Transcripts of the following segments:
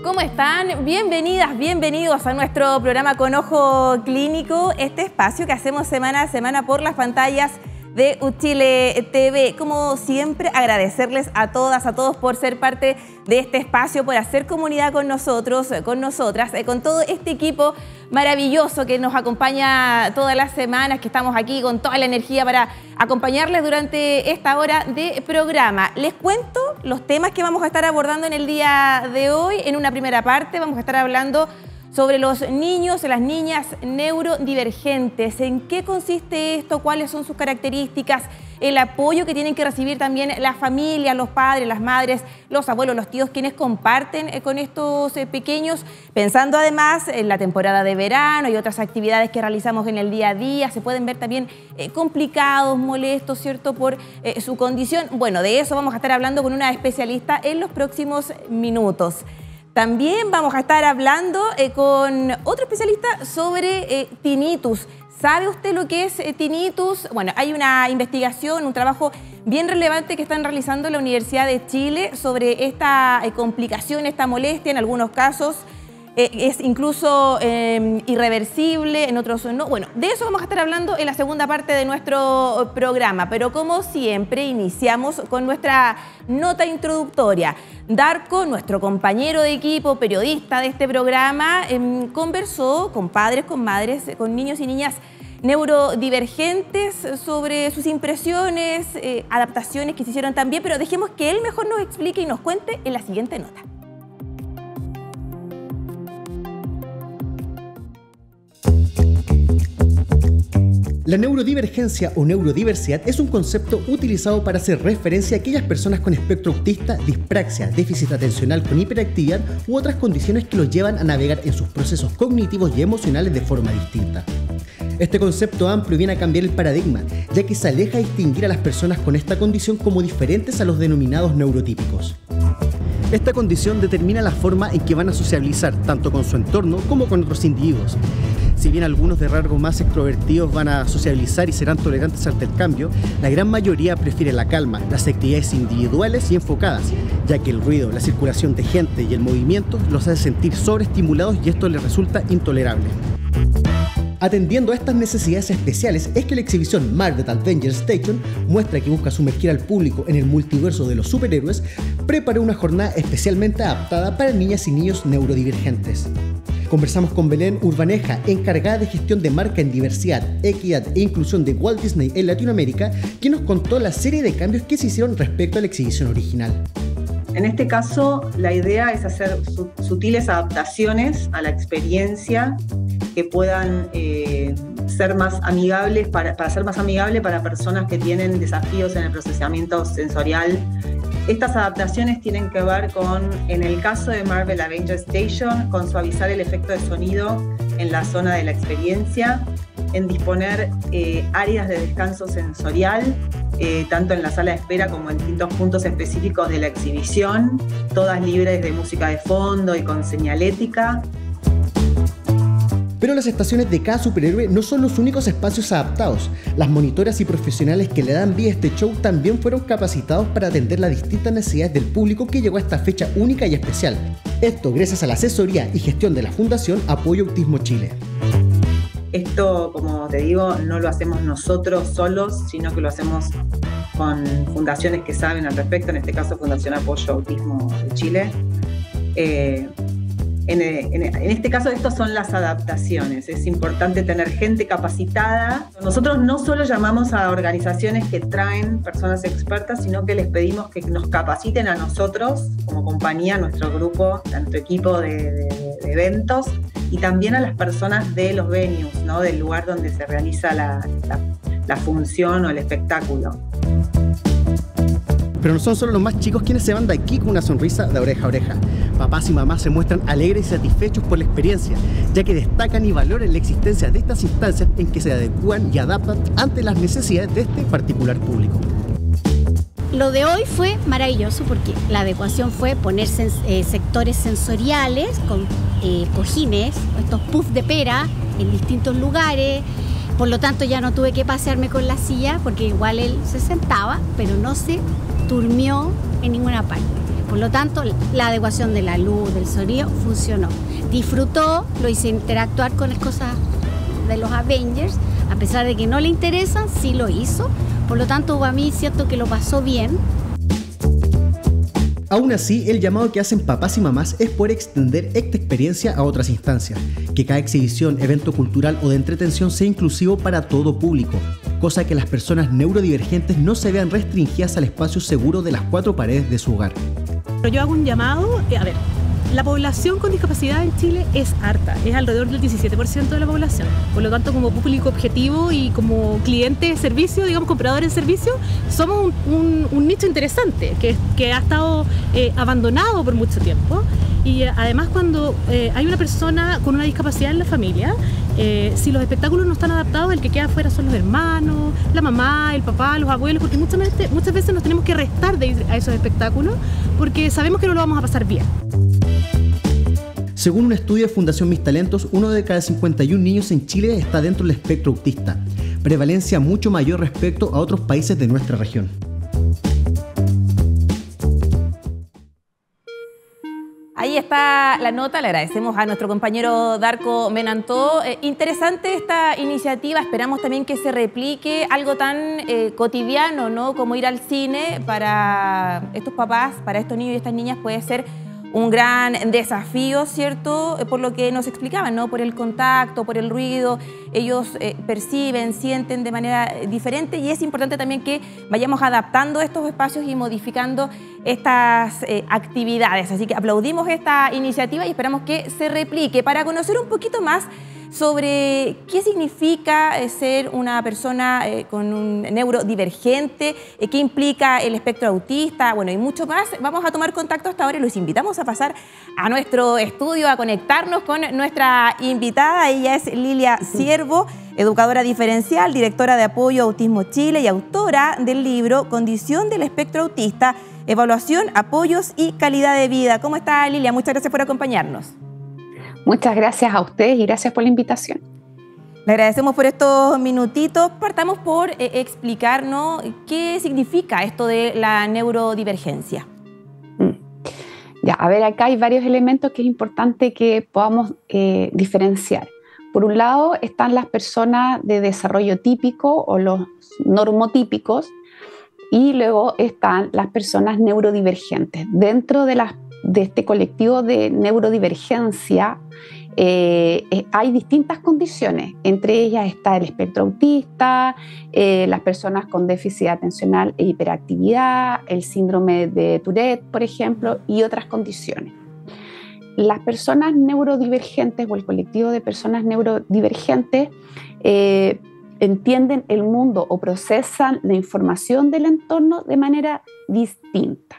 ¿Cómo están? Bienvenidas, bienvenidos a nuestro programa Con Ojo Clínico, este espacio que hacemos semana a semana por las pantallas de Uchile TV. Como siempre, agradecerles a todas, a todos por ser parte de este espacio, por hacer comunidad con nosotros, con nosotras, con todo este equipo maravilloso que nos acompaña todas las semanas, que estamos aquí con toda la energía para acompañarles durante esta hora de programa. Les cuento los temas que vamos a estar abordando en el día de hoy. En una primera parte vamos a estar hablando sobre los niños y las niñas neurodivergentes. ¿En qué consiste esto? ¿Cuáles son sus características? El apoyo que tienen que recibir también las familias, los padres, las madres, los abuelos, los tíos, quienes comparten con estos pequeños, pensando además en la temporada de verano y otras actividades que realizamos en el día a día. Se pueden ver también complicados, molestos, ¿cierto?, por su condición. Bueno, de eso vamos a estar hablando con una especialista en los próximos minutos. También vamos a estar hablando con otro especialista sobre tinnitus. ¿Sabe usted lo que es tinnitus? Bueno, hay una investigación, un trabajo bien relevante que están realizando en la Universidad de Chile sobre esta complicación, esta molestia. En algunos casos es incluso irreversible, en otros no. Bueno, de eso vamos a estar hablando en la segunda parte de nuestro programa, pero como siempre iniciamos con nuestra nota introductoria. Darko, nuestro compañero de equipo, periodista de este programa, conversó con padres, con madres, con niños y niñas neurodivergentes sobre sus impresiones, adaptaciones que se hicieron también, pero dejemos que él mejor nos explique y nos cuente en la siguiente nota. La neurodivergencia o neurodiversidad es un concepto utilizado para hacer referencia a aquellas personas con espectro autista, dispraxia, déficit atencional con hiperactividad u otras condiciones que los llevan a navegar en sus procesos cognitivos y emocionales de forma distinta. Este concepto amplio viene a cambiar el paradigma, ya que se aleja a distinguir a las personas con esta condición como diferentes a los denominados neurotípicos. Esta condición determina la forma en que van a sociabilizar tanto con su entorno como con otros individuos. Si bien algunos de rasgos más extrovertidos van a sociabilizar y serán tolerantes ante el cambio, la gran mayoría prefiere la calma, las actividades individuales y enfocadas, ya que el ruido, la circulación de gente y el movimiento los hace sentir sobreestimulados y esto les resulta intolerable. Atendiendo a estas necesidades especiales es que la exhibición Marvel Avengers Station muestra que busca sumergir al público en el multiverso de los superhéroes, preparó una jornada especialmente adaptada para niñas y niños neurodivergentes. Conversamos con Belén Urbaneja, encargada de gestión de marca en diversidad, equidad e inclusión de Walt Disney en Latinoamérica, quien nos contó la serie de cambios que se hicieron respecto a la exhibición original. En este caso, la idea es hacer sutiles adaptaciones a la experiencia que puedan ser más amigables para ser más amigable para personas que tienen desafíos en el procesamiento sensorial. Estas adaptaciones tienen que ver con, en el caso de Marvel Avengers Station, con suavizar el efecto de sonido en la zona de la experiencia, en disponer áreas de descanso sensorial, tanto en la sala de espera como en distintos puntos específicos de la exhibición, todas libres de música de fondo y con señalética. Pero las estaciones de cada superhéroe no son los únicos espacios adaptados. Las monitoras y profesionales que le dan vida a este show también fueron capacitados para atender las distintas necesidades del público que llegó a esta fecha única y especial. Esto gracias a la asesoría y gestión de la Fundación Apoyo Autismo Chile. Esto, como te digo, no lo hacemos nosotros solos, sino que lo hacemos con fundaciones que saben al respecto, en este caso Fundación Apoyo Autismo de Chile. En este caso, estas son las adaptaciones. Es importante tener gente capacitada. Nosotros no solo llamamos a organizaciones que traen personas expertas, sino que les pedimos que nos capaciten a nosotros, como compañía, nuestro grupo, nuestro equipo de eventos, y también a las personas de los venues, ¿no?, del lugar donde se realiza la función o el espectáculo. Pero no son solo los más chicos quienes se van de aquí con una sonrisa de oreja a oreja. Papás y mamás se muestran alegres y satisfechos por la experiencia, ya que destacan y valoran la existencia de estas instancias en que se adecúan y adaptan ante las necesidades de este particular público. Lo de hoy fue maravilloso porque la adecuación fue poner sectores sensoriales con cojines, estos puffs de pera en distintos lugares. Por lo tanto, ya no tuve que pasearme con la silla porque igual él se sentaba, pero no se durmió en ninguna parte. Por lo tanto, la adecuación de la luz, del sonido, funcionó. Disfrutó, lo hice interactuar con las cosas de los Avengers, a pesar de que no le interesan, sí lo hizo. Por lo tanto, a mí siento que lo pasó bien. Aún así, el llamado que hacen papás y mamás es poder extender esta experiencia a otras instancias, que cada exhibición, evento cultural o de entretención sea inclusivo para todo público, cosa que las personas neurodivergentes no se vean restringidas al espacio seguro de las 4 paredes de su hogar. Pero yo hago un llamado, la población con discapacidad en Chile es harta, es alrededor del 17% de la población. Por lo tanto, como público objetivo y como cliente de servicio, digamos, compradores de servicio, somos un nicho interesante que ha estado abandonado por mucho tiempo. Y además, cuando hay una persona con una discapacidad en la familia, si los espectáculos no están adaptados, el que queda afuera son los hermanos, la mamá, el papá, los abuelos, porque muchas veces nos tenemos que restar de ir a esos espectáculos porque sabemos que no lo vamos a pasar bien. Según un estudio de Fundación Mis Talentos, 1 de cada 51 niños en Chile está dentro del espectro autista, prevalencia mucho mayor respecto a otros países de nuestra región. Ahí está la nota, le agradecemos a nuestro compañero Darko Menantó. Interesante esta iniciativa, esperamos también que se replique algo tan cotidiano, ¿no?, como ir al cine. Para estos papás, para estos niños y estas niñas puede ser un gran desafío, ¿cierto? Por lo que nos explicaban, ¿no? Por el contacto, por el ruido, ellos perciben, sienten de manera diferente y es importante también que vayamos adaptando estos espacios y modificando estas actividades. Así que aplaudimos esta iniciativa y esperamos que se replique. Para conocer un poquito más sobre qué significa ser una persona con un neurodivergente, qué implica el espectro autista, bueno, y mucho más. Vamos a tomar contacto hasta ahora y los invitamos a pasar a nuestro estudio, a conectarnos con nuestra invitada. Ella es Lilia Ciervo, educadora diferencial, directora de Apoyo Autismo Chile y autora del libro Condición del Espectro Autista, Evaluación, Apoyos y Calidad de Vida. ¿Cómo está, Lilia? Muchas gracias por acompañarnos. Muchas gracias a ustedes y gracias por la invitación. Le agradecemos por estos minutitos. Partamos por explicarnos qué significa esto de la neurodivergencia. Ya, a ver, acá hay varios elementos que es importante que podamos diferenciar. Por un lado están las personas de desarrollo típico o los normotípicos y luego están las personas neurodivergentes. Dentro de este colectivo de neurodivergencia hay distintas condiciones, entre ellas está el espectro autista, las personas con déficit atencional e hiperactividad, el síndrome de Tourette, por ejemplo, y otras condiciones. Las personas neurodivergentes o el colectivo de personas neurodivergentes entienden el mundo o procesan la información del entorno de manera distinta.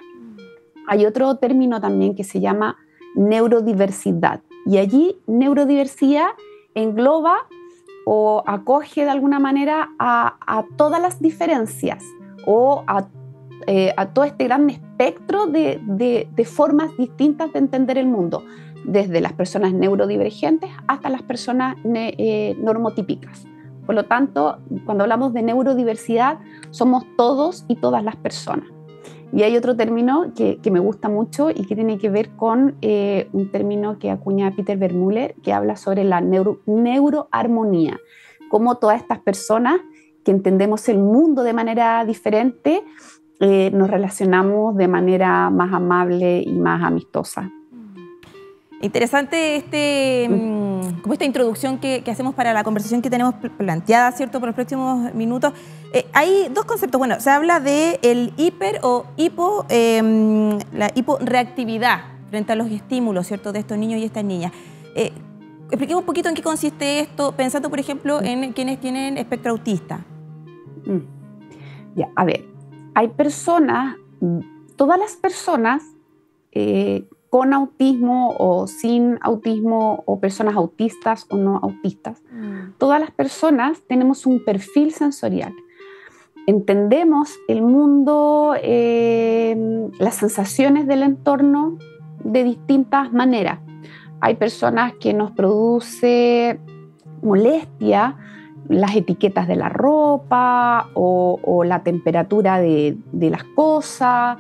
Hay otro término también que se llama neurodiversidad y allí neurodiversidad engloba o acoge de alguna manera a todas las diferencias o a todo este gran espectro de formas distintas de entender el mundo, desde las personas neurodivergentes hasta las personas normotípicas. Por lo tanto, cuando hablamos de neurodiversidad, somos todos y todas las personas. Y hay otro término que me gusta mucho y que tiene que ver con un término que acuña Peter Vermeulen, que habla sobre la neuroarmonía, cómo todas estas personas que entendemos el mundo de manera diferente nos relacionamos de manera más amable y más amistosa. Interesante como esta introducción que hacemos para la conversación que tenemos planteada, ¿cierto?, por los próximos minutos. Hay dos conceptos. Bueno, se habla de el hiper o la hiporreactividad frente a los estímulos, ¿cierto?, de estos niños y estas niñas. Expliquemos un poquito en qué consiste esto, pensando, por ejemplo, en quienes tienen espectro autista. Ya, a ver, hay personas, todas las personas con autismo o sin autismo o personas autistas o no autistas, todas las personas tenemos un perfil sensorial. Entendemos el mundo, las sensaciones del entorno de distintas maneras. Hay personas que nos produce molestia las etiquetas de la ropa o la temperatura de las cosas.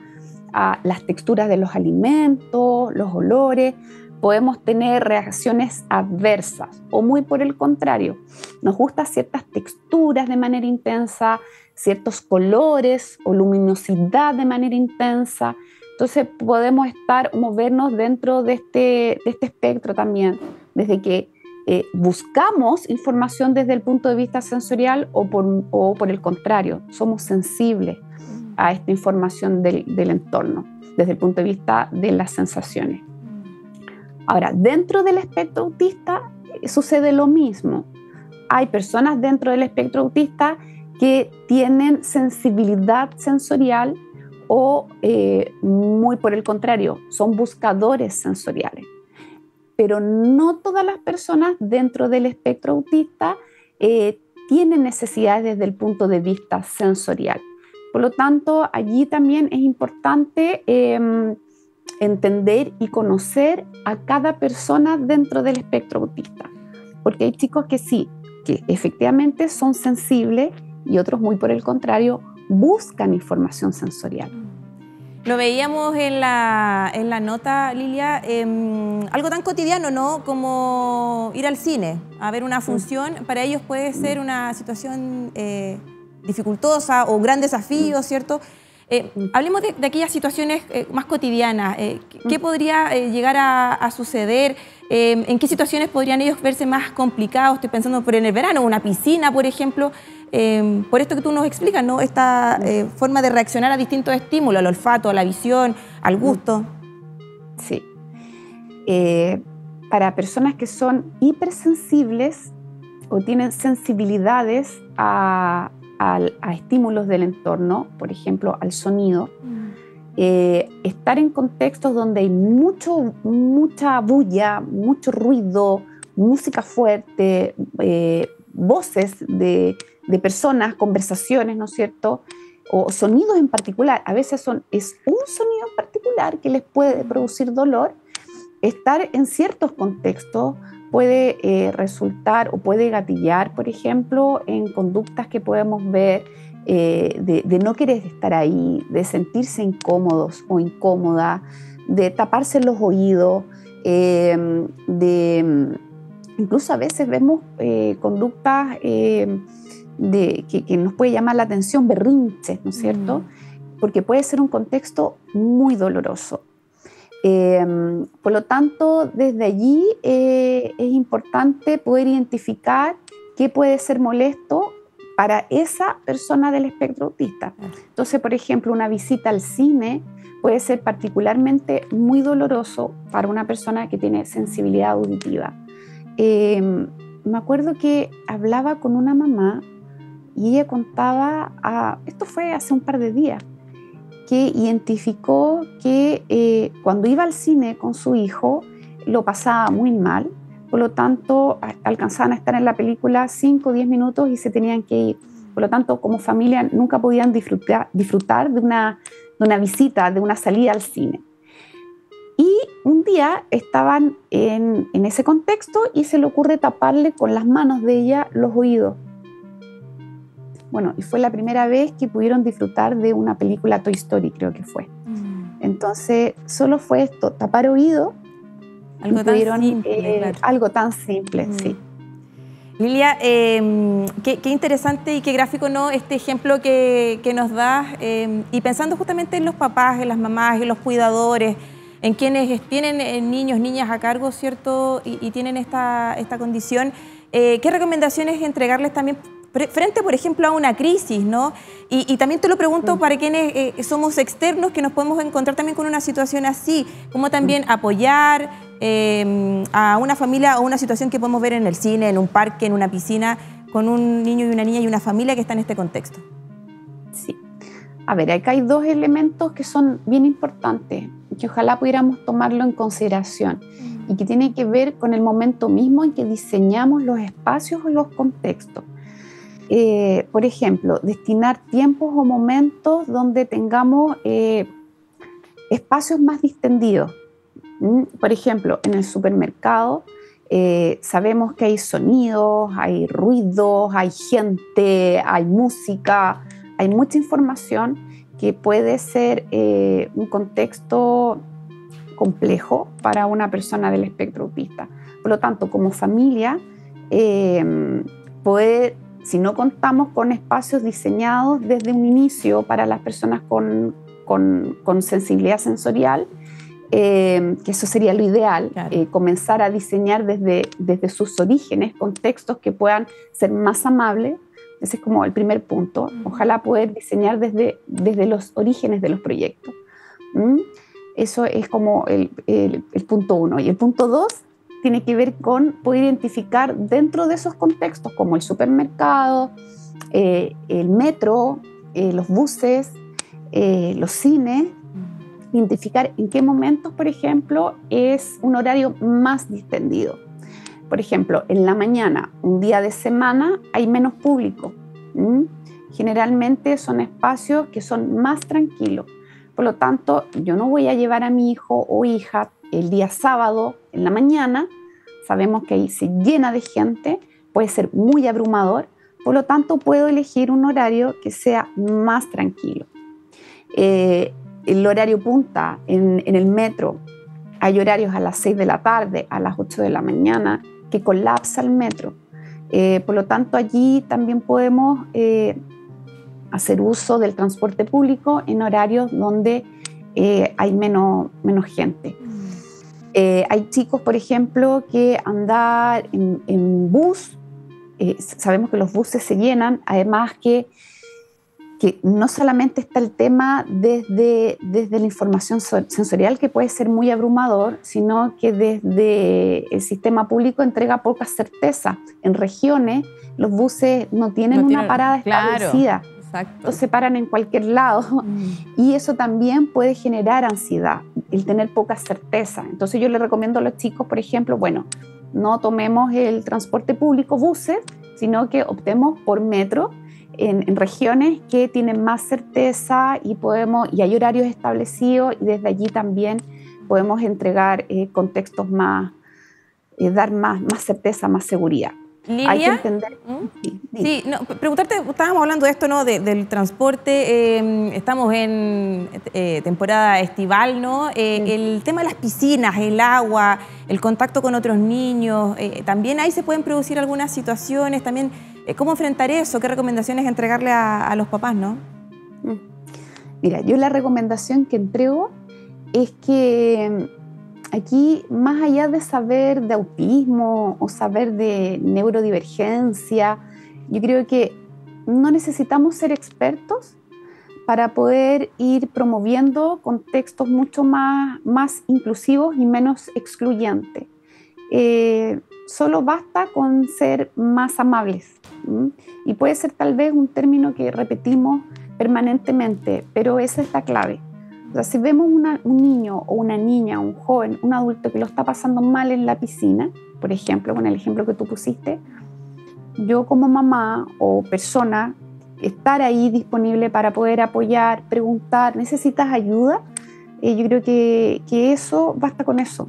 a las texturas de los alimentos, los olores. Podemos tener reacciones adversas o muy por el contrario. Nos gustan ciertas texturas de manera intensa, ciertos colores o luminosidad de manera intensa. Entonces podemos movernos dentro de este espectro también, desde que buscamos información desde el punto de vista sensorial o por el contrario, somos sensibles a esta información del entorno, desde el punto de vista de las sensaciones. Ahora, dentro del espectro autista sucede lo mismo. Hay personas dentro del espectro autista que tienen sensibilidad sensorial o muy por el contrario, son buscadores sensoriales. Pero no todas las personas dentro del espectro autista tienen necesidades desde el punto de vista sensorial. Por lo tanto, allí también es importante entender y conocer a cada persona dentro del espectro autista. Porque hay chicos que sí, que efectivamente son sensibles y otros muy por el contrario, buscan información sensorial. Lo veíamos en la nota, Lilia, algo tan cotidiano, ¿no? Como ir al cine a ver una función. Para ellos puede ser una situación dificultosa o un gran desafío, ¿cierto? Hablemos de aquellas situaciones más cotidianas. ¿Qué podría llegar a suceder? ¿En qué situaciones podrían ellos verse más complicados? Estoy pensando en el verano, una piscina, por ejemplo. Por esto que tú nos explicas, ¿no? Esta forma de reaccionar a distintos estímulos, al olfato, a la visión, al gusto. Sí. Para personas que son hipersensibles o tienen sensibilidades a estímulos del entorno, por ejemplo, al sonido, estar en contextos donde hay mucha bulla, mucho ruido, música fuerte, voces de personas, conversaciones, ¿no es cierto? O sonidos en particular. A veces es un sonido en particular que les puede producir dolor. Estar en ciertos contextos puede resultar o puede gatillar, por ejemplo, en conductas que podemos ver de no querer estar ahí, de sentirse incómodos o incómodas, de taparse los oídos, incluso a veces vemos conductas que nos puede llamar la atención, berrinches, ¿no es cierto? Porque puede ser un contexto muy doloroso. Por lo tanto, desde allí es importante poder identificar qué puede ser molesto para esa persona del espectro autista. Entonces, por ejemplo, una visita al cine puede ser particularmente muy doloroso para una persona que tiene sensibilidad auditiva. Me acuerdo que hablaba con una mamá y ella contaba, esto fue hace un par de días, que identificó que cuando iba al cine con su hijo lo pasaba muy mal, por lo tanto alcanzaban a estar en la película 5 o 10 minutos y se tenían que ir. Por lo tanto, como familia nunca podían disfrutar de una visita, de una salida al cine. Y un día estaban en ese contexto y se le ocurre taparle con las manos de ella los oídos. Bueno, y fue la primera vez que pudieron disfrutar de una película Toy Story, creo que fue. Entonces, solo fue esto, tapar oídos. Algo tan simple, claro. Algo tan simple, sí. Lilia, qué interesante y qué gráfico, ¿no? Este ejemplo que nos das, y pensando justamente en los papás, en las mamás, en los cuidadores, en quienes tienen niños, niñas a cargo, ¿cierto? Y tienen esta condición, ¿qué recomendaciones entregarles también frente, por ejemplo, a una crisis, ¿no? Y también te lo pregunto para quienes somos externos, que nos podemos encontrar también con una situación así, cómo también apoyar a una familia o una situación que podemos ver en el cine, en un parque, en una piscina, con un niño y una niña y una familia que está en este contexto. Sí. A ver, acá hay dos elementos que son bien importantes, que ojalá pudiéramos tomarlo en consideración y que tiene que ver con el momento mismo en que diseñamos los espacios o los contextos. Por ejemplo, destinar tiempos o momentos donde tengamos espacios más distendidos. Por ejemplo, en el supermercado sabemos que hay sonidos, hay ruidos, hay gente, hay música, hay mucha información que puede ser un contexto complejo para una persona del espectro autista. Por lo tanto, como familia, si no contamos con espacios diseñados desde un inicio para las personas con sensibilidad sensorial, que eso sería lo ideal, claro. Comenzar a diseñar desde sus orígenes contextos que puedan ser más amables. Ese es como el primer punto. Ojalá poder diseñar desde los orígenes de los proyectos. Eso es como el punto 1. Y el punto 2 tiene que ver con poder identificar dentro de esos contextos, como el supermercado, el metro, los buses, los cines, identificar en qué momentos, por ejemplo, es un horario más distendido. Por ejemplo, en la mañana, un día de semana, hay menos público. Generalmente son espacios que son más tranquilos. Por lo tanto, yo no voy a llevar a mi hijo o hija el día sábado en la mañana. Sabemos que ahí se llena de gente, puede ser muy abrumador. Por lo tanto, puedo elegir un horario que sea más tranquilo. El horario punta en el metro, hay horarios a las 6 de la tarde, a las 8 de la mañana, que colapsa el metro. Por lo tanto, allí también podemos hacer uso del transporte público en horarios donde hay menos gente. Hay chicos, por ejemplo, que andar en bus, sabemos que los buses se llenan, además que no solamente está el tema desde la información sensorial, que puede ser muy abrumador, sino que desde el sistema público entrega poca certeza. En regiones, los buses no tienen una parada establecida. Exacto. Se paran en cualquier lado y eso también puede generar ansiedad, el tener poca certeza. Entonces yo le recomiendo a los chicos, por ejemplo, bueno, no tomemos el transporte público, buses, sino que optemos por metro, en regiones que tienen más certeza y hay horarios establecidos y desde allí también podemos entregar contextos más, dar más certeza, más seguridad. Lilia, hay que entender. Sí, no, preguntarte, estábamos hablando de esto, ¿no? Del transporte, estamos en temporada estival, ¿no? El tema de las piscinas, el agua, el contacto con otros niños, también ahí se pueden producir algunas situaciones, también, ¿cómo enfrentar eso? ¿Qué recomendaciones entregarle a los papás, no? Mira, yo la recomendación que entrego es que aquí, más allá de saber de autismo o saber de neurodivergencia, yo creo que no necesitamos ser expertos para poder ir promoviendo contextos mucho más inclusivos y menos excluyentes. Solo basta con ser más amables. Y puede ser tal vez un término que repetimos permanentemente, pero esa es la clave. O sea, si vemos un niño o una niña, un joven, un adulto que lo está pasando mal en la piscina, por ejemplo, con el ejemplo que tú pusiste, yo como mamá o persona, estar ahí disponible para poder apoyar, preguntar, ¿necesitas ayuda? Yo creo que eso, basta con eso.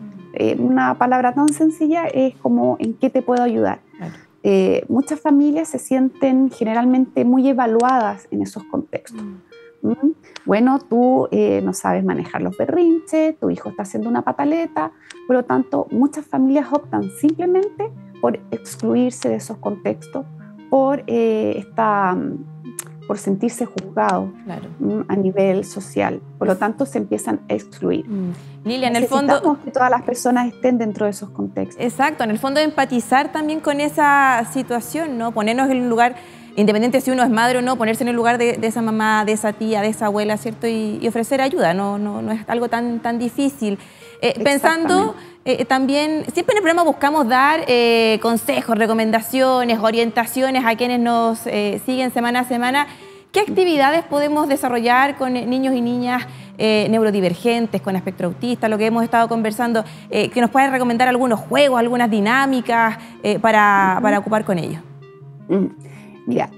Una palabra tan sencilla es como ¿en qué te puedo ayudar? Claro. Muchas familias se sienten generalmente muy evaluadas en esos contextos. Bueno, tú no sabes manejar los berrinches, tu hijo está haciendo una pataleta, por lo tanto, muchas familias optan simplemente por excluirse de esos contextos, por sentirse juzgados, claro, a nivel social. Por lo tanto, se empiezan a excluir. Lilia, en el fondo, necesitamos que todas las personas estén dentro de esos contextos. Exacto, en el fondo empatizar también con esa situación, ¿no? Ponernos en un lugar, independiente si uno es madre o no, ponerse en el lugar de esa mamá, de esa tía, de esa abuela, ¿cierto? Y ofrecer ayuda, no es algo tan difícil. Pensando también, siempre en el programa buscamos dar consejos, recomendaciones, orientaciones a quienes nos siguen semana a semana. ¿Qué actividades podemos desarrollar con niños y niñas neurodivergentes, con espectro autista, lo que hemos estado conversando? Que nos puedas recomendar algunos juegos, algunas dinámicas para ocupar con ellos. Mira,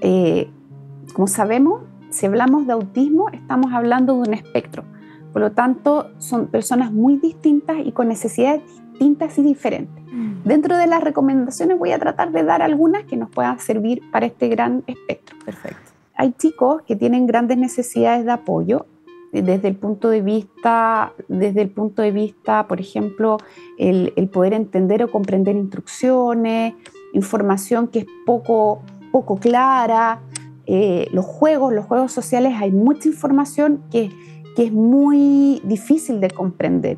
como sabemos, si hablamos de autismo, estamos hablando de un espectro. Por lo tanto, son personas muy distintas y con necesidades distintas y diferentes. Dentro de las recomendaciones voy a tratar de dar algunas que nos puedan servir para este gran espectro. Perfecto. hay chicos que tienen grandes necesidades de apoyo desde el punto de vista, por ejemplo, el poder entender o comprender instrucciones, información que es poco clara, los juegos sociales, hay mucha información que es muy difícil de comprender,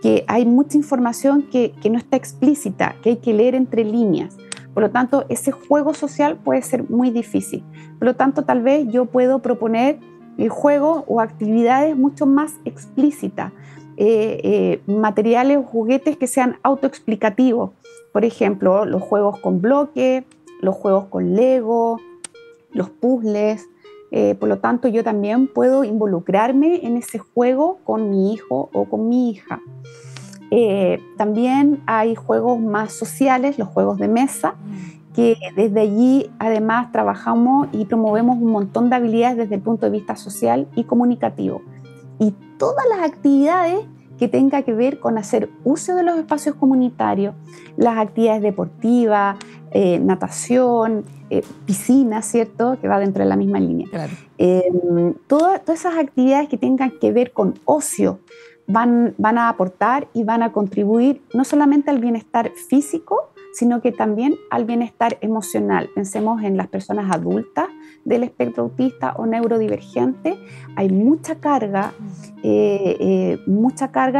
que hay mucha información que no está explícita, que hay que leer entre líneas. Por lo tanto, ese juego social puede ser muy difícil. Por lo tanto, tal vez yo puedo proponer juegos o actividades mucho más explícitas, materiales o juguetes que sean autoexplicativos. Por ejemplo, los juegos con bloques, los juegos con Lego, los puzzles. Por lo tanto, yo también puedo involucrarme en ese juego con mi hijo o con mi hija. También hay juegos más sociales, los juegos de mesa, que desde allí además trabajamos y promovemos un montón de habilidades desde el punto de vista social y comunicativo. Y todas las actividades que tengan que ver con hacer uso de los espacios comunitarios, las actividades deportivas, natación, piscina, ¿cierto?, que va dentro de la misma línea. Claro. Todas esas actividades que tengan que ver con ocio van a aportar y van a contribuir no solamente al bienestar físico, sino que también al bienestar emocional. Pensemos en las personas adultas del espectro autista o neurodivergente. Hay mucha carga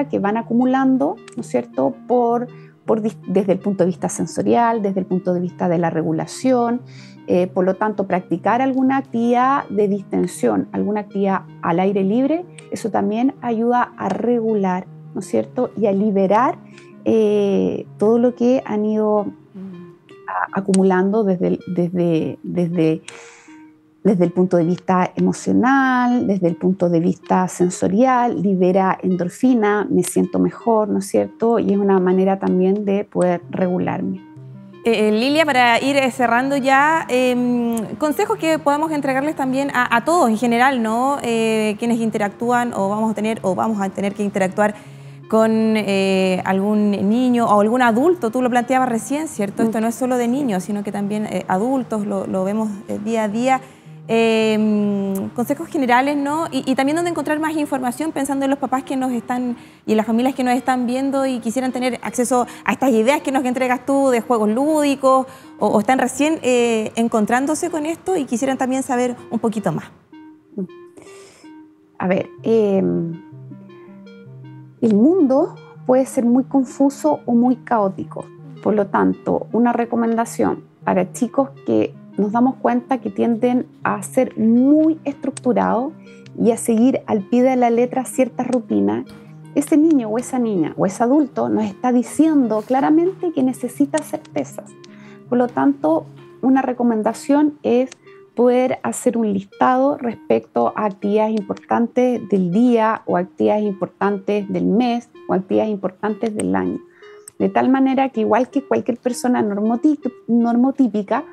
que van acumulando, ¿no es cierto?, desde el punto de vista sensorial, desde el punto de vista de la regulación. Por lo tanto, practicar alguna actividad de distensión, alguna actividad al aire libre, eso también ayuda a regular, ¿no es cierto?, y a liberar todo lo que han ido acumulando desde el punto de vista emocional, desde el punto de vista sensorial, libera endorfina, me siento mejor, ¿no es cierto? Y es una manera también de poder regularme. Lilia, para ir cerrando ya, consejos que podamos entregarles también a todos en general, ¿no? Quienes interactúan o vamos a tener que interactuar con algún niño o algún adulto. Tú lo planteabas recién, ¿cierto? Esto no es solo de niños, sino que también adultos, lo vemos día a día. Consejos generales, ¿no? Y también donde encontrar más información, pensando en los papás que nos están y en las familias que nos están viendo y quisieran tener acceso a estas ideas que nos entregas tú de juegos lúdicos o están recién encontrándose con esto y quisieran también saber un poquito más. A ver, el mundo puede ser muy confuso o muy caótico. Por lo tanto, una recomendación para chicos que nos damos cuenta que tienden a ser muy estructurados y a seguir al pie de la letra ciertas rutinas, ese niño o esa niña o ese adulto nos está diciendo claramente que necesita certezas. Por lo tanto, una recomendación es poder hacer un listado respecto a actividades importantes del día o actividades importantes del mes o actividades importantes del año. De tal manera que igual que cualquier persona normotípica,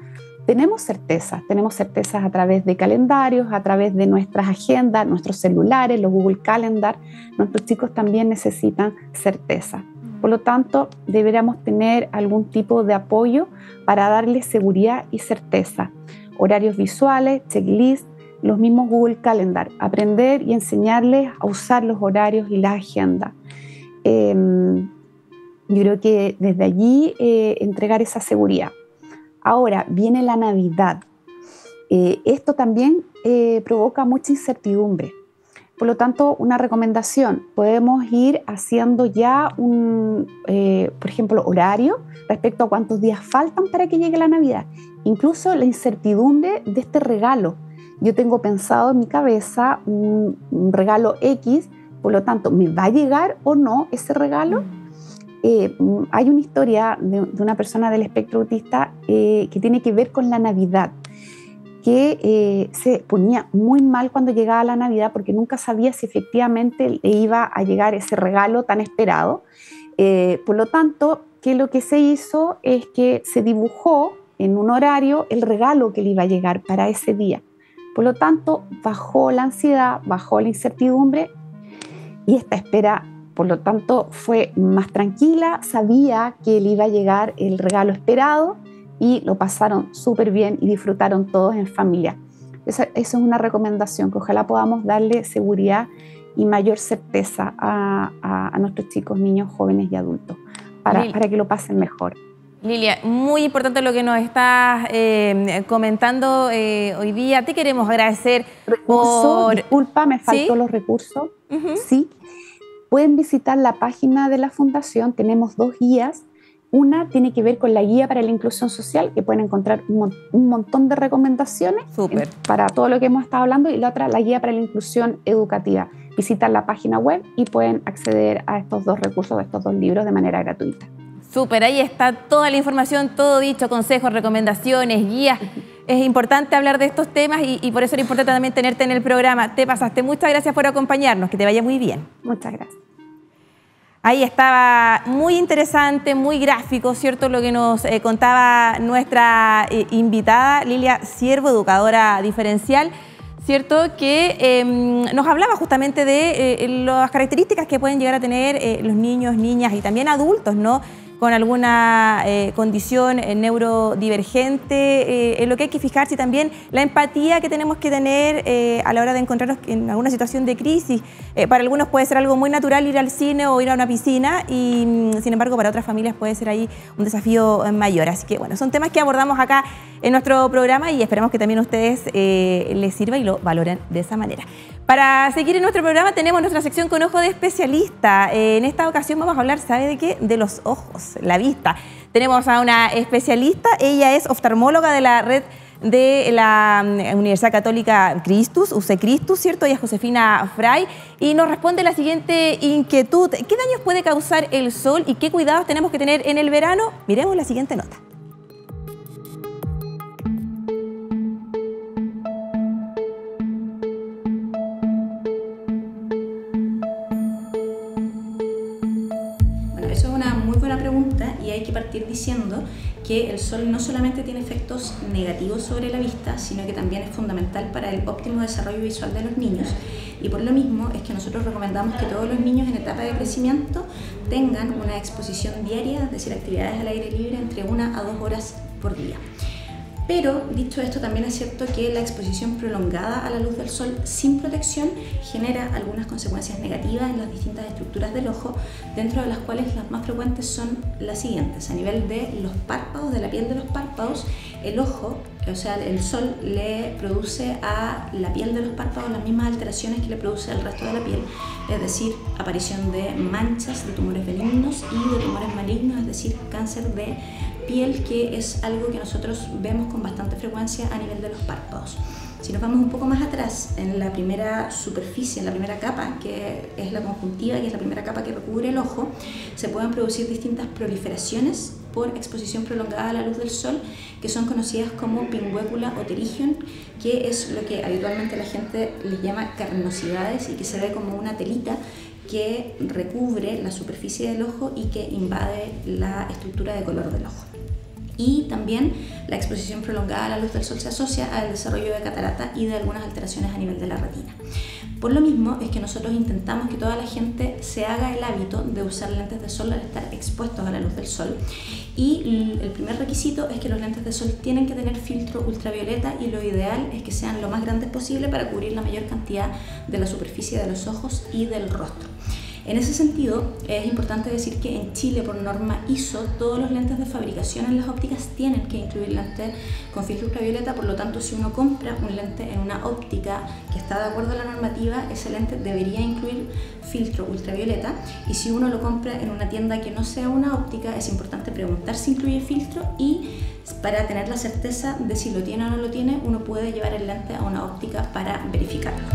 tenemos certezas a través de calendarios, a través de nuestras agendas, nuestros celulares, los Google Calendar. Nuestros chicos también necesitan certeza. Por lo tanto, deberíamos tener algún tipo de apoyo para darles seguridad y certeza. Horarios visuales, checklists, los mismos Google Calendar. Aprender y enseñarles a usar los horarios y las agendas. Yo creo que desde allí entregar esa seguridad. Ahora, viene la Navidad. Esto también provoca mucha incertidumbre. Por lo tanto, una recomendación, podemos ir haciendo ya por ejemplo, horario respecto a cuántos días faltan para que llegue la Navidad. Incluso la incertidumbre de este regalo. Yo tengo pensado en mi cabeza un regalo X, por lo tanto, ¿me va a llegar o no ese regalo? Hay una historia de una persona del espectro autista que tiene que ver con la Navidad, que se ponía muy mal cuando llegaba la Navidad porque nunca sabía si efectivamente le iba a llegar ese regalo tan esperado. Por lo tanto, que lo que se hizo es que se dibujó en un horario el regalo que le iba a llegar para ese día. Por lo tanto, bajó la ansiedad, bajó la incertidumbre y esta espera, por lo tanto, fue más tranquila, sabía que le iba a llegar el regalo esperado y lo pasaron súper bien y disfrutaron todos en familia. Esa es una recomendación, que ojalá podamos darle seguridad y mayor certeza a nuestros chicos, niños, jóvenes y adultos, para que lo pasen mejor. Lilia, muy importante lo que nos estás comentando hoy día. Te queremos agradecer por... Disculpa, me faltó los recursos. Sí, pueden visitar la página de la Fundación. Tenemos 2 guías. Una tiene que ver con la guía para la inclusión social, que pueden encontrar un montón de recomendaciones para todo lo que hemos estado hablando, y la otra, la guía para la inclusión educativa. Visitan la página web y pueden acceder a estos 2 recursos, a estos 2 libros de manera gratuita. Súper, ahí está toda la información, todo dicho, consejos, recomendaciones, guías. Es importante hablar de estos temas y por eso era importante también tenerte en el programa. Te pasaste. Muchas gracias por acompañarnos, que te vaya muy bien. Muchas gracias. Ahí estaba muy interesante, muy gráfico, ¿cierto? Lo que nos contaba nuestra invitada, Lilia Ciervo, educadora diferencial, ¿cierto? Que nos hablaba justamente de las características que pueden llegar a tener los niños, niñas y también adultos, ¿no?, con alguna condición neurodivergente, en lo que hay que fijarse, y también la empatía que tenemos que tener a la hora de encontrarnos en alguna situación de crisis. Para algunos puede ser algo muy natural ir al cine o ir a una piscina, y sin embargo para otras familias puede ser ahí un desafío mayor. Así que bueno, son temas que abordamos acá en nuestro programa y esperamos que también a ustedes les sirva y lo valoren de esa manera. Para seguir en nuestro programa tenemos nuestra sección con ojo de especialista. En esta ocasión vamos a hablar, ¿sabe de qué? De los ojos, la vista. Tenemos a una especialista, ella es oftalmóloga de la red de la Universidad Católica Christus, UC Christus, ¿cierto? Ella es Josefina Fray y nos responde la siguiente inquietud. ¿Qué daños puede causar el sol y qué cuidados tenemos que tener en el verano? Miremos la siguiente nota. Y hay que partir diciendo que el sol no solamente tiene efectos negativos sobre la vista, sino que también es fundamental para el óptimo desarrollo visual de los niños, y por lo mismo es que nosotros recomendamos que todos los niños en etapa de crecimiento tengan una exposición diaria, es decir, actividades al aire libre entre 1 a 2 horas por día. Pero, dicho esto, también es cierto que la exposición prolongada a la luz del sol sin protección genera algunas consecuencias negativas en las distintas estructuras del ojo, dentro de las cuales las más frecuentes son las siguientes. A nivel de los párpados, de la piel de los párpados, el ojo, o sea, el sol le produce a la piel de los párpados las mismas alteraciones que le produce al resto de la piel, es decir, aparición de manchas, de tumores benignos y de tumores malignos, es decir, cáncer de piel, que es algo que nosotros vemos con bastante frecuencia a nivel de los párpados. Si nos vamos un poco más atrás, en la primera superficie, en la primera capa, que es la conjuntiva, que es la primera capa que recubre el ojo, se pueden producir distintas proliferaciones por exposición prolongada a la luz del sol, que son conocidas como pingüécula o pterigion, que es lo que habitualmente la gente les llama carnosidades y que se ve como una telita que recubre la superficie del ojo y que invade la estructura de color del ojo. Y también la exposición prolongada a la luz del sol se asocia al desarrollo de catarata y de algunas alteraciones a nivel de la retina. Por lo mismo es que nosotros intentamos que toda la gente se haga el hábito de usar lentes de sol al estar expuestos a la luz del sol, y el primer requisito es que los lentes de sol tienen que tener filtro ultravioleta, y lo ideal es que sean lo más grandes posible para cubrir la mayor cantidad de la superficie de los ojos y del rostro. En ese sentido, es importante decir que en Chile, por norma ISO, todos los lentes de fabricación en las ópticas tienen que incluir lentes con filtro ultravioleta. Por lo tanto, si uno compra un lente en una óptica que está de acuerdo a la normativa, ese lente debería incluir filtro ultravioleta, y si uno lo compra en una tienda que no sea una óptica, es importante preguntar si incluye filtro, y para tener la certeza de si lo tiene o no lo tiene, uno puede llevar el lente a una óptica para verificarlo.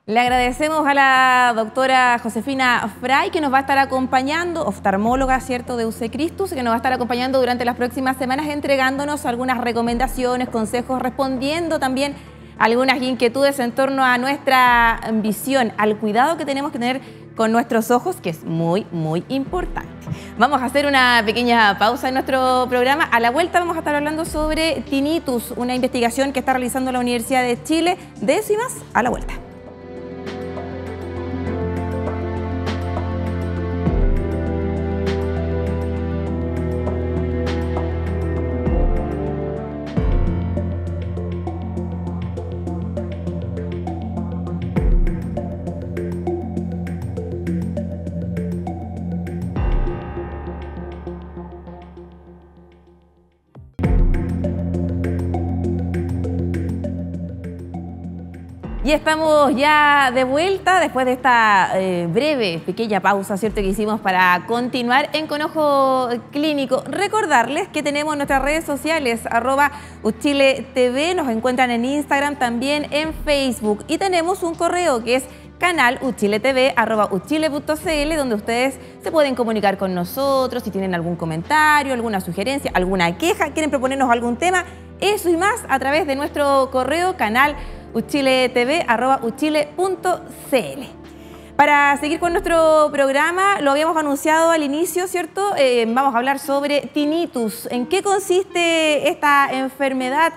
Le agradecemos a la doctora Josefina Fray, que nos va a estar acompañando, oftalmóloga, ¿cierto?, de UC Christus, que nos va a estar acompañando durante las próximas semanas, entregándonos algunas recomendaciones, consejos, respondiendo también algunas inquietudes en torno a nuestra visión, al cuidado que tenemos que tener con nuestros ojos, que es muy, muy importante. Vamos a hacer una pequeña pausa en nuestro programa. A la vuelta vamos a estar hablando sobre tinnitus, una investigación que está realizando la Universidad de Chile. De eso y más, a la vuelta. Y estamos ya de vuelta después de esta breve, pequeña pausa, ¿cierto?, que hicimos para continuar en Con Ojo Clínico. Recordarles que tenemos nuestras redes sociales, @UchileTV, nos encuentran en Instagram, también en Facebook. Y tenemos un correo que es canal@uchile.cl, donde ustedes se pueden comunicar con nosotros si tienen algún comentario, alguna sugerencia, alguna queja, quieren proponernos algún tema, eso y más a través de nuestro correo canal@uchile.cl. Para seguir con nuestro programa, lo habíamos anunciado al inicio, ¿cierto? Vamos a hablar sobre tinnitus. ¿En qué consiste esta enfermedad?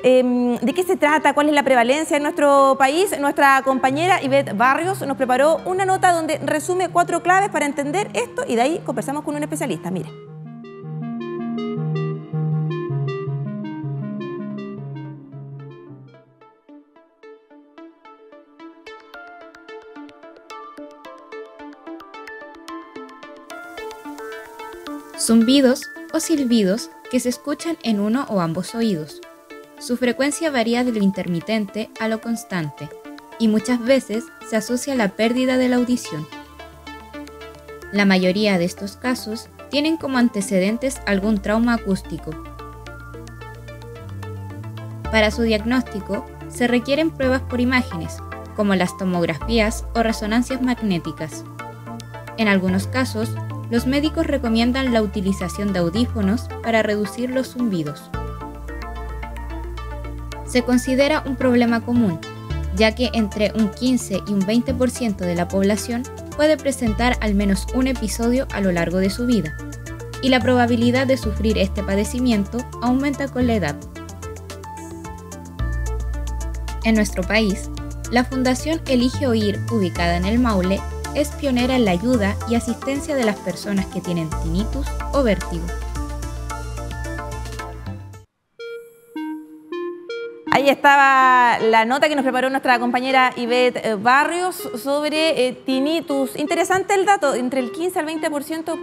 ¿De qué se trata? ¿Cuál es la prevalencia en nuestro país? Nuestra compañera Ivette Barrios nos preparó una nota donde resume 4 claves para entender esto y de ahí conversamos con un especialista. Mire. Zumbidos o silbidos que se escuchan en uno o ambos oídos. Su frecuencia varía de lo intermitente a lo constante y muchas veces se asocia a la pérdida de la audición. La mayoría de estos casos tienen como antecedentes algún trauma acústico. Para su diagnóstico se requieren pruebas por imágenes, como las tomografías o resonancias magnéticas. En algunos casos, los médicos recomiendan la utilización de audífonos para reducir los zumbidos. Se considera un problema común, ya que entre un 15 y un 20% de la población puede presentar al menos un episodio a lo largo de su vida, y la probabilidad de sufrir este padecimiento aumenta con la edad. En nuestro país, la Fundación Elige Oír, ubicada en el Maule, es pionera en la ayuda y asistencia de las personas que tienen tinnitus o vértigo. Ahí estaba la nota que nos preparó nuestra compañera Ivette Barrios sobre tinnitus. Interesante el dato, entre el 15 al 20%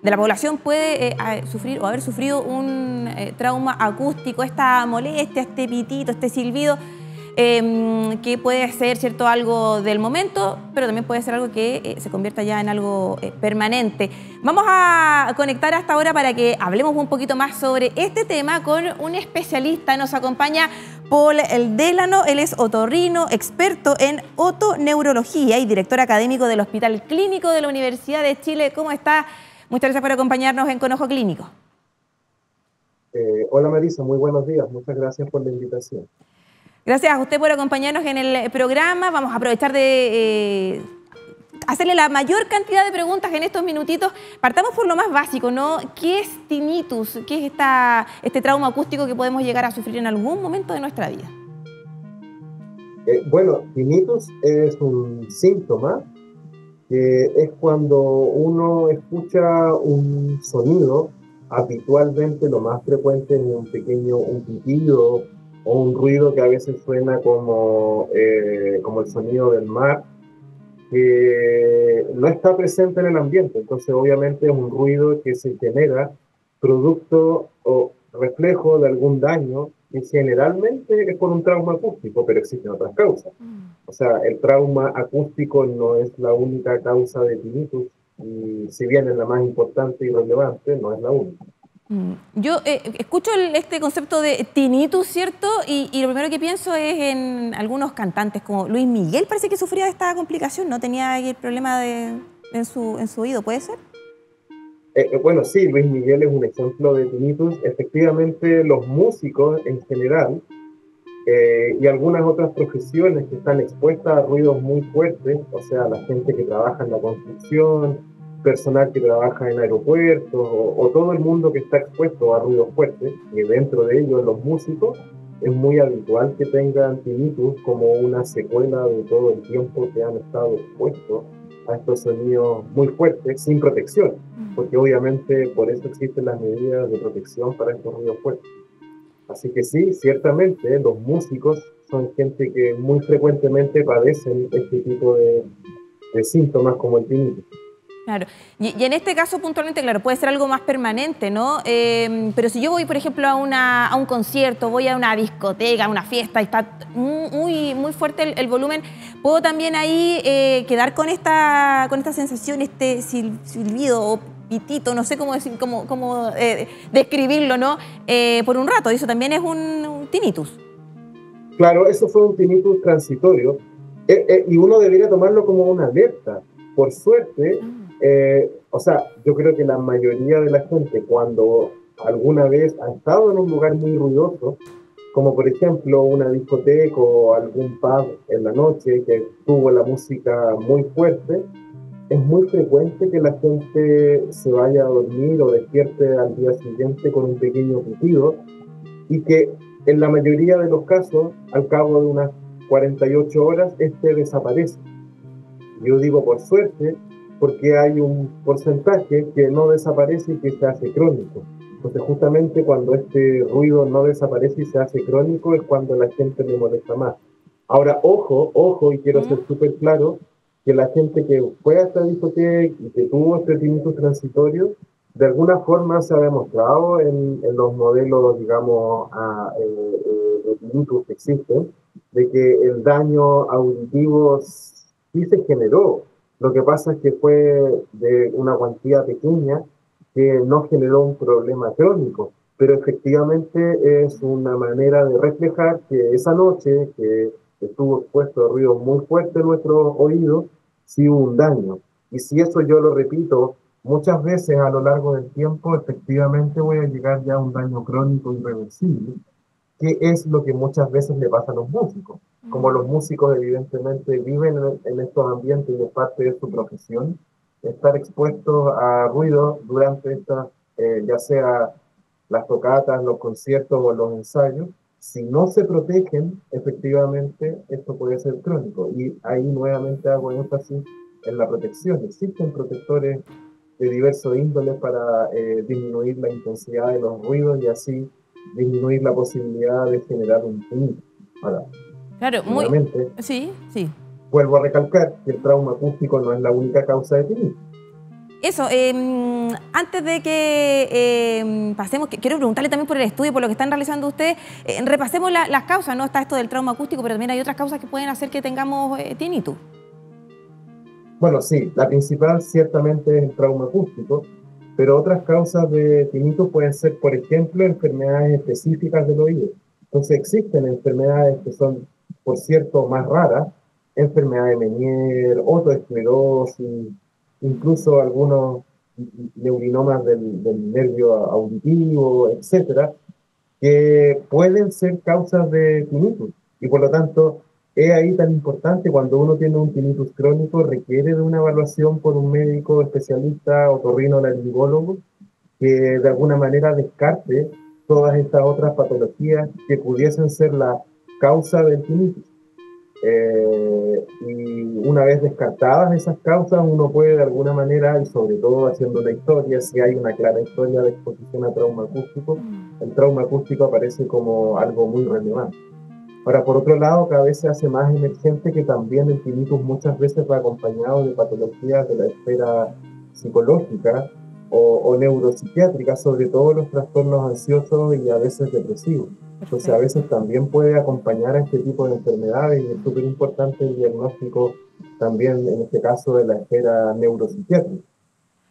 de la población puede sufrir o haber sufrido un trauma acústico, esta molestia, este pitito, este silbido, que puede ser, ¿cierto?, algo del momento, pero también puede ser algo que se convierta ya en algo permanente. Vamos a conectar hasta ahora para que hablemos un poquito más sobre este tema con un especialista. Nos acompaña Paul Delano, él es otorrino, experto en otoneurología y director académico del Hospital Clínico de la Universidad de Chile. ¿Cómo está? Muchas gracias por acompañarnos en Con Ojo Clínico. Hola Marisa, muy buenos días. Muchas gracias por la invitación. Gracias a usted por acompañarnos en el programa. Vamos a aprovechar de hacerle la mayor cantidad de preguntas en estos minutitos. Partamos por lo más básico, ¿no? ¿Qué es tinnitus? ¿Qué es este trauma acústico que podemos llegar a sufrir en algún momento de nuestra vida? Bueno, tinnitus es un síntoma que es cuando uno escucha un sonido. Habitualmente lo más frecuente es un pitido o un ruido que a veces suena como el sonido del mar, que no está presente en el ambiente. Entonces obviamente es un ruido que se genera producto o reflejo de algún daño, que generalmente es por un trauma acústico, pero existen otras causas. O sea, el trauma acústico no es la única causa de tinnitus, y si bien es la más importante y relevante, no es la única. Yo escucho este concepto de tinnitus, ¿cierto? Y lo primero que pienso es en algunos cantantes, como Luis Miguel, parece que sufría de esta complicación, ¿no? Tenía el problema en su oído, ¿puede ser? Bueno, sí, Luis Miguel es un ejemplo de tinnitus. Efectivamente, los músicos en general y algunas otras profesiones que están expuestas a ruidos muy fuertes, o sea, la gente que trabaja en la construcción, personal que trabaja en aeropuertos o todo el mundo que está expuesto a ruidos fuertes, y dentro de ellos los músicos, es muy habitual que tengan tinnitus como una secuela de todo el tiempo que han estado expuestos a estos sonidos muy fuertes sin protección, porque obviamente por eso existen las medidas de protección para estos ruidos fuertes. Así que sí, ciertamente los músicos son gente que muy frecuentemente padecen este tipo de síntomas como el tinnitus. Claro, y en este caso puntualmente, claro, puede ser algo más permanente, ¿no? Pero si yo voy, por ejemplo, a un concierto, voy a una discoteca, a una fiesta, y está muy fuerte el volumen, ¿puedo también ahí quedar con esta sensación, este silbido o pitito, no sé cómo describirlo, ¿no? Por un rato, eso también es un tinnitus. Claro, eso fue un tinnitus transitorio, y uno debería tomarlo como una alerta. Por suerte, o sea, yo creo que la mayoría de la gente, cuando alguna vez ha estado en un lugar muy ruidoso, como por ejemplo una discoteca o algún pub en la noche que tuvo la música muy fuerte, es muy frecuente que la gente se vaya a dormir o despierte al día siguiente con un pequeño pitido, y que en la mayoría de los casos, al cabo de unas 48 horas, este desaparece. Yo digo por suerte, porque hay un porcentaje que no desaparece y que se hace crónico. Entonces, justamente cuando este ruido no desaparece y se hace crónico, es cuando la gente le molesta más. Ahora, ojo, y quiero ser súper claro, que la gente que fue a esta discoteca y que tuvo este tinnitus transitorio, de alguna forma se ha demostrado en los modelos, digamos, de tinnitus que existen, de que el daño auditivo sí se generó. Lo que pasa es que fue de una cuantía pequeña que no generó un problema crónico, pero efectivamente es una manera de reflejar que esa noche que estuvo expuesto a ruidos muy fuertes en nuestros oídos, sí hubo un daño. Y si eso yo lo repito muchas veces a lo largo del tiempo, efectivamente voy a llegar ya a un daño crónico irreversible, que es lo que muchas veces le pasa a los músicos. Como los músicos evidentemente viven en estos ambientes y es parte de su profesión, estar expuestos a ruido durante estas, ya sea las tocatas, los conciertos o los ensayos, si no se protegen, efectivamente esto puede ser crónico. Y ahí nuevamente hago énfasis en la protección. Existen protectores de diversos índoles para disminuir la intensidad de los ruidos y así disminuir la posibilidad de generar un tinnitus. Ahora, claro, sí. Vuelvo a recalcar que el trauma acústico no es la única causa de tinnitus. Eso, antes de que pasemos, quiero preguntarle también por el estudio, por lo que están realizando ustedes, repasemos las causas, ¿no? Está esto del trauma acústico, pero también hay otras causas que pueden hacer que tengamos tinnitus. Bueno, sí, la principal ciertamente es el trauma acústico, pero otras causas de tinnitus pueden ser, por ejemplo, enfermedades específicas del oído. Entonces existen enfermedades que son, por cierto, más raras, enfermedad de Meniere, otoesclerosis, incluso algunos neurinomas del nervio auditivo, etcétera, que pueden ser causas de tinnitus. Y por lo tanto, es ahí tan importante cuando uno tiene un tinnitus crónico, requiere de una evaluación por un médico especialista, otorrinolaringólogo, que de alguna manera descarte todas estas otras patologías que pudiesen ser la causa del tinnitus. Y una vez descartadas esas causas, uno puede de alguna manera, y sobre todo haciendo una historia, si hay una clara historia de exposición a trauma acústico, el trauma acústico aparece como algo muy relevante. Ahora, por otro lado, cada vez se hace más emergente que también el tinnitus muchas veces va acompañado de patologías de la esfera psicológica o neuropsiquiátrica, sobre todo los trastornos ansiosos y a veces depresivos. Entonces, a veces también puede acompañar a este tipo de enfermedades y es súper importante el diagnóstico también, en este caso, de la esfera neuropsiquiátrica.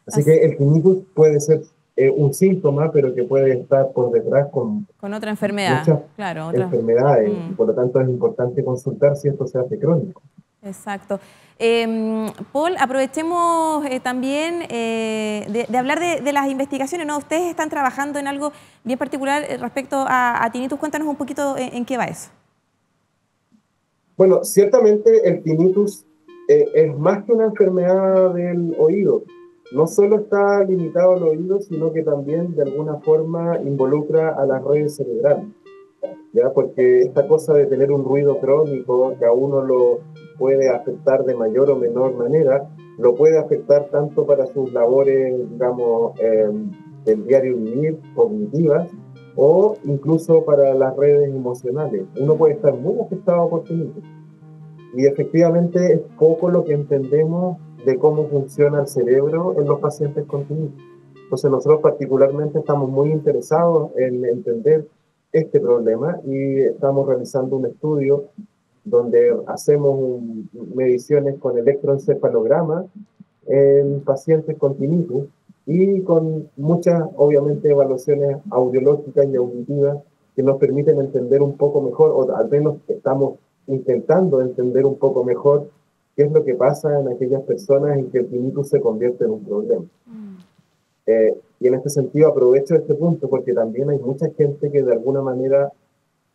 Así que el tinnitus puede ser un síntoma, pero que puede estar por detrás con otra enfermedad. Muchas enfermedades, y por lo tanto es importante consultar si esto se hace crónico. Exacto. Paul, aprovechemos también de hablar de las investigaciones, ¿no? Ustedes están trabajando en algo bien particular respecto a tinnitus. Cuéntanos un poquito en qué va eso. Bueno, ciertamente el tinnitus es más que una enfermedad del oído. No solo está limitado al oído, sino que también de alguna forma involucra a las redes cerebrales, ¿ya? Porque esta cosa de tener un ruido crónico que a uno lo puede afectar de mayor o menor manera, lo puede afectar tanto para sus labores, digamos, del diario vivir, cognitivas, o incluso para las redes emocionales. Uno puede estar muy afectado por tinnitus. Y efectivamente es poco lo que entendemos de cómo funciona el cerebro en los pacientes con tinnitus. Entonces nosotros particularmente estamos muy interesados en entender este problema y estamos realizando un estudio donde hacemos mediciones con electroencefalograma en pacientes con tinnitus y con muchas, obviamente, evaluaciones audiológicas y auditivas que nos permiten entender un poco mejor, o al menos estamos intentando entender un poco mejor qué es lo que pasa en aquellas personas en que el tinnitus se convierte en un problema. Y en este sentido aprovecho este punto porque también hay mucha gente que de alguna manera,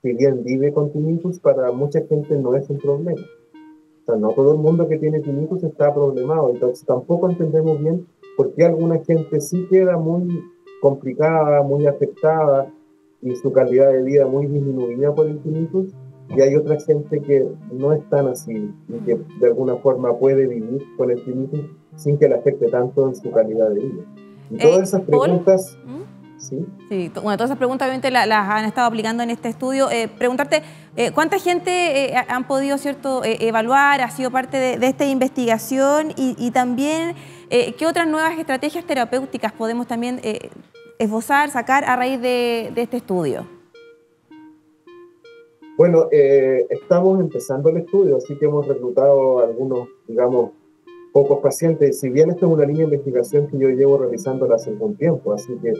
si bien vive con tinnitus, para mucha gente no es un problema. O sea, no todo el mundo que tiene tinnitus está problemado, entonces tampoco entendemos bien por qué alguna gente sí queda muy complicada, muy afectada y su calidad de vida muy disminuida por el tinnitus, y hay otra gente que no es tan así y que de alguna forma puede vivir con el tinnitus sin que le afecte tanto en su calidad de vida. Y todas esas preguntas... ¿Sí? Sí, bueno, todas esas preguntas obviamente las han estado aplicando en este estudio. Preguntarte, ¿cuánta gente han podido, cierto, evaluar, ha sido parte de esta investigación? Y también, ¿qué otras nuevas estrategias terapéuticas podemos también esbozar, sacar a raíz de este estudio? Bueno, estamos empezando el estudio, así que hemos reclutado algunos, digamos, pocos pacientes. Si bien esta es una línea de investigación que yo llevo realizándola hace algún tiempo, así que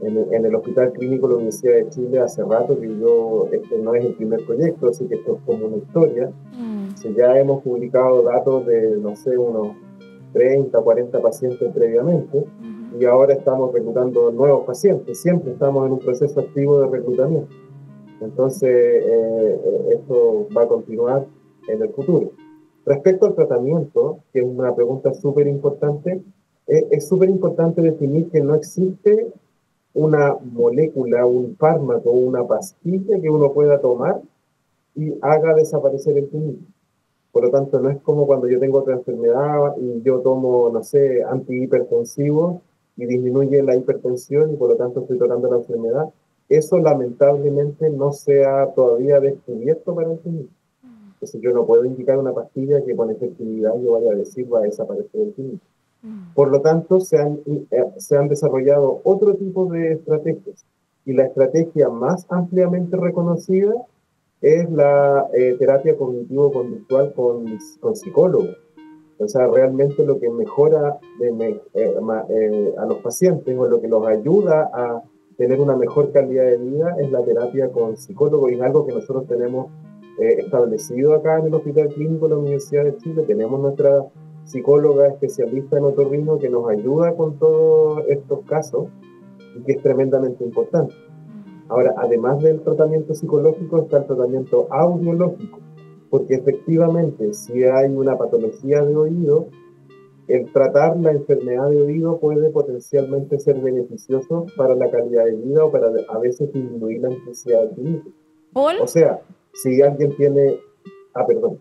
en el Hospital Clínico de la Universidad de Chile hace rato que este no es el primer proyecto, así que esto es como una historia. Ya hemos publicado datos de, no sé, unos 30, 40 pacientes previamente, y ahora estamos reclutando nuevos pacientes. Siempre estamos en un proceso activo de reclutamiento. Entonces, esto va a continuar en el futuro. Respecto al tratamiento, que es una pregunta súper importante, es súper importante definir que no existe una molécula, un fármaco, una pastilla que uno pueda tomar y haga desaparecer el tinnitus. Por lo tanto, no es como cuando yo tengo otra enfermedad y yo tomo, no sé, antihipertensivos y disminuye la hipertensión y por lo tanto estoy tratando la enfermedad. Eso lamentablemente no se ha todavía descubierto para el tinnitus. Entonces yo no puedo indicar una pastilla que con efectividad yo vaya a decir va a desaparecer el tinnitus. Por lo tanto, se han desarrollado otro tipo de estrategias. Y la estrategia más ampliamente reconocida es la terapia cognitivo-conductual con psicólogos. O sea, realmente lo que mejora a los pacientes o lo que los ayuda a tener una mejor calidad de vida es la terapia con psicólogos, y es algo que nosotros tenemos establecido acá en el Hospital Clínico de la Universidad de Chile. Tenemos nuestra psicóloga especialista en otorrino que nos ayuda con todos estos casos y que es tremendamente importante. Ahora, además del tratamiento psicológico, está el tratamiento audiológico, porque efectivamente, si hay una patología de oído, el tratar la enfermedad de oído puede potencialmente ser beneficioso para la calidad de vida o para a veces disminuir la intensidad del tinnitus. O sea, si alguien tiene... perdón.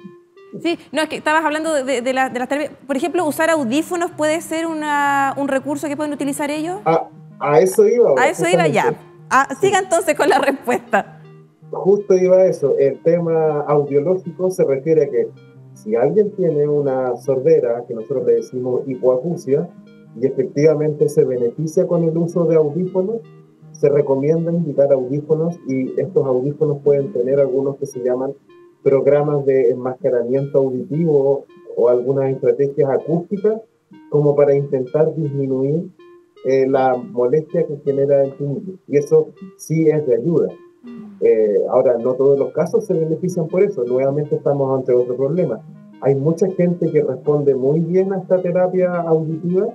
Sí, no, es que estabas hablando de las terapias. Por ejemplo, usar audífonos puede ser un recurso que pueden utilizar ellos. A eso iba. A eso iba ya. Sí. Siga entonces con la respuesta. Justo iba a eso. El tema audiológico se refiere a que si alguien tiene una sordera, que nosotros le decimos hipoacusia, y efectivamente se beneficia con el uso de audífonos, se recomienda indicar audífonos, y estos audífonos pueden tener algunos que se llaman programas de enmascaramiento auditivo o algunas estrategias acústicas como para intentar disminuir la molestia que genera el tinnitus, y eso sí es de ayuda. Ahora, no todos los casos se benefician por eso. Nuevamente estamos ante otro problema. Hay mucha gente que responde muy bien a esta terapia auditiva,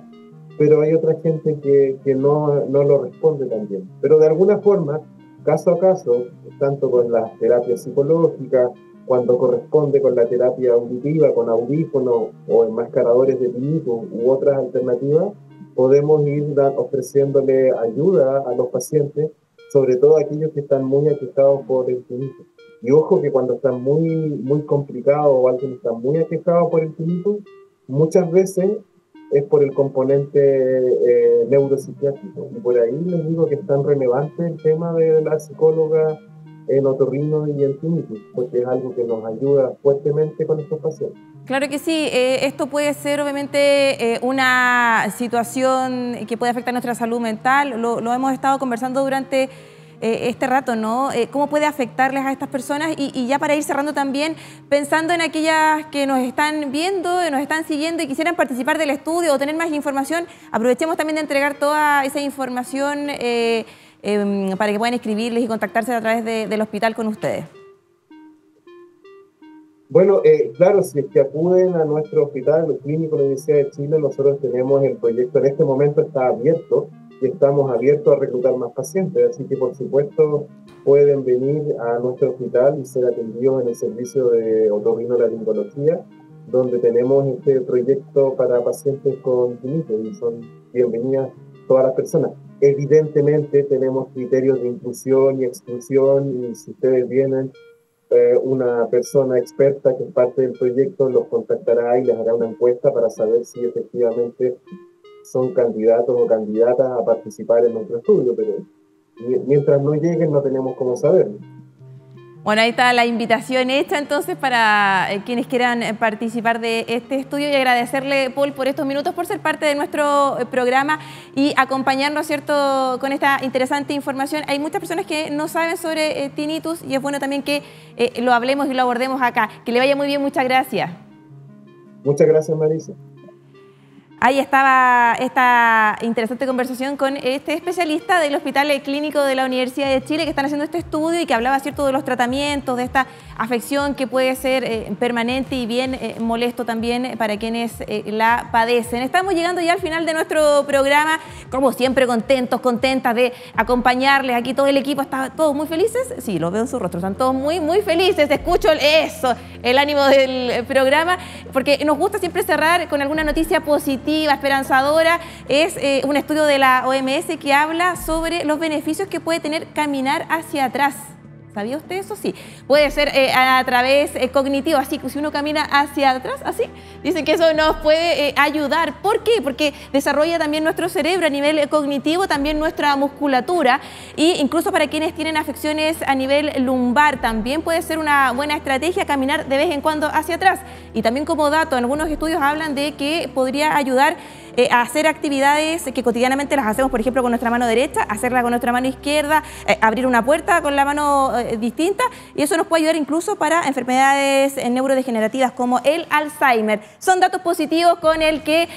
pero hay otra gente que no lo responde tan bien. Pero de alguna forma, caso a caso, tanto con las terapias psicológicas, cuando corresponde con la terapia auditiva, con audífonos o enmascaradores de tinnitus u otras alternativas, podemos ir ofreciéndole ayuda a los pacientes, sobre todo aquellos que están muy aquejados por el tinnitus. Y ojo que cuando están muy complicados o alguien está muy aquejado por el tinnitus, muchas veces es por el componente neuropsiquiátrico. Y por ahí les digo que es tan relevante el tema de la psicóloga en otorrino y en tinnitus, porque es algo que nos ayuda fuertemente con estos pacientes. Claro que sí, esto puede ser obviamente una situación que puede afectar nuestra salud mental, lo hemos estado conversando durante este rato, ¿no? ¿Cómo puede afectarles a estas personas? Y ya para ir cerrando también, pensando en aquellas que nos están viendo, nos están siguiendo y quisieran participar del estudio o tener más información, aprovechemos también de entregar toda esa información para que puedan escribirles y contactarse a través del hospital con ustedes. Bueno, claro, si es que acuden a nuestro hospital, el Clínico de la Universidad de Chile, nosotros tenemos el proyecto, en este momento está abierto y estamos abiertos a reclutar más pacientes, así que por supuesto pueden venir a nuestro hospital y ser atendidos en el servicio de otorrinolaringología, donde tenemos este proyecto para pacientes con tinnitus y son bienvenidas todas las personas. Evidentemente tenemos criterios de inclusión y exclusión y si ustedes vienen, una persona experta que es parte del proyecto los contactará y les hará una encuesta para saber si efectivamente son candidatos o candidatas a participar en nuestro estudio, pero mientras no lleguen no tenemos cómo saberlo. Bueno, ahí está la invitación hecha entonces para quienes quieran participar de este estudio y agradecerle, Paul, por estos minutos, por ser parte de nuestro programa y acompañarnos, ¿cierto?, con esta interesante información. Hay muchas personas que no saben sobre tinnitus y es bueno también que lo hablemos y lo abordemos acá. Que le vaya muy bien, muchas gracias. Muchas gracias, Marisa. Ahí estaba esta interesante conversación con este especialista del Hospital Clínico de la Universidad de Chile que están haciendo este estudio y que hablaba, ¿cierto?, de los tratamientos, de esta afección que puede ser permanente y bien molesto también para quienes la padecen. Estamos llegando ya al final de nuestro programa, como siempre contentos, contentas de acompañarles. Aquí todo el equipo está todos muy felices. Sí, lo veo en su rostro, están todos muy, muy felices. Escucho el ánimo del programa, porque nos gusta siempre cerrar con alguna noticia positiva, esperanzadora. Es un estudio de la OMS que habla sobre los beneficios que puede tener caminar hacia atrás. ¿Sabía usted eso? Sí. Puede ser a través cognitivo, así que si uno camina hacia atrás, así, dicen que eso nos puede ayudar. ¿Por qué? Porque desarrolla también nuestro cerebro a nivel cognitivo, también nuestra musculatura e incluso para quienes tienen afecciones a nivel lumbar también puede ser una buena estrategia caminar de vez en cuando hacia atrás. Y también como dato, algunos estudios hablan de que podría ayudar a hacer actividades que cotidianamente las hacemos, por ejemplo, con nuestra mano derecha, hacerla con nuestra mano izquierda, abrir una puerta con la mano distinta, y eso nos puede ayudar incluso para enfermedades neurodegenerativas como el Alzheimer. Son datos positivos con el que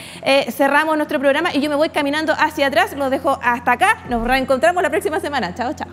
cerramos nuestro programa y yo me voy caminando hacia atrás, los dejo hasta acá, nos reencontramos la próxima semana. Chao, chao.